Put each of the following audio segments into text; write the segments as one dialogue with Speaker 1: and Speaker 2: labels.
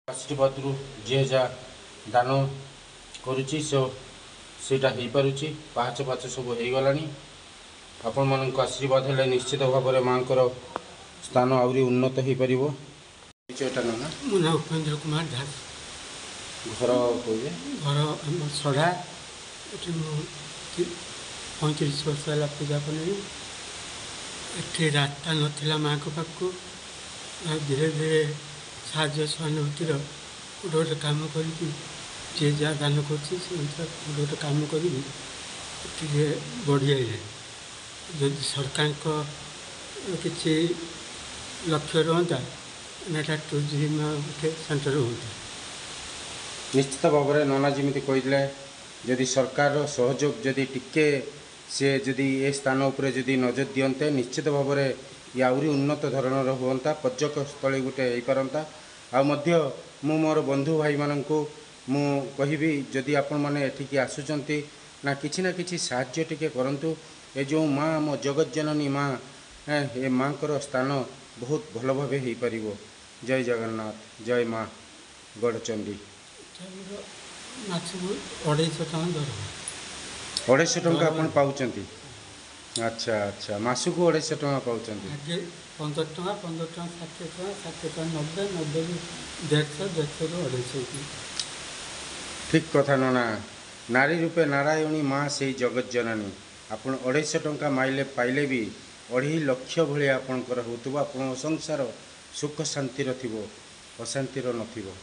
Speaker 1: आशीर्वाद जी जहाँ दान करुच्ची सेटा हो पारुची पाहाच पाच सब हो गला आपण मान आशीर्वाद है निश्चित भाव में माँ को स्थान आहरी उन्नत हो पार ना
Speaker 2: मो ना उपेन्द्र कुमार धार
Speaker 1: घर कहे
Speaker 2: घर सढ़ा ये 35 वर्ष है पूजा कली ये रास्ता नाला माँ को पाक धीरे धीरे साहाଯ୍ୟ ସହାନୁଭୂତିର ଗୋଟେ ଗୋଟେ କାମ କରିକି ଯିଏ ଯାହା ଦାନ କରୁଛି ସେ ଅନୁସାରେ ଗୋଟେ ଗୋଟେ କାମ କରିକି ଟିକେ ବଢ଼ିଆଇଲେ ଯଦି ସରକାରଙ୍କ କିଛି ଲକ୍ଷ୍ୟ ରୁହନ୍ତା ଏଇଟା ଟୁରିଜିମ୍ ଗୋଟେ ସେଣ୍ଟର ହୁଅନ୍ତା।
Speaker 1: निश्चित भाव में नना जमी कहते जदि सरकार सहयोग जदि टिके सी जदि ए स्थान उपर जदि नजर दियंते निश्चित भाव में ये आहरी उन्नत धरणर हुआ पर्यटक स्थली गोटे हो पारंता मु मोर बंधु भाई मानक मु कहि जदि आपण मैंने एठिकी आसुचंती ना किसी साहाय्य टिके करंतु ए जो माँ मो जगत जननी माँ ए माँ को स्थान बहुत भल भाव हो पार। जय जगन्नाथ जय माँ गढ़चंडी। 250 टंका आपण पाउचंती। अच्छा अच्छा मासु को 250 टंका पाउचंती।
Speaker 2: 15 टंका 60 टंका 90 90 150 150
Speaker 1: ठीक कथा नना नारी रूपे नारायणी माँ से जगत जननी आपण 250 टंका माइले पाइले भी 2.5 लाख भाई आपणकर होतबो आपण संसार सुख शांतिर थिबो अशांतिर नथिबो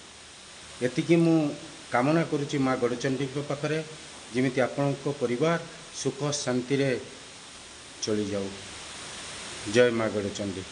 Speaker 1: एतिकी मु कामना करुच्ची माँ गढ़चंडी पाखरे जिमिति आपणको परिवार सुख शांति रे चली जाऊ। जय माँ गढ़चंडी।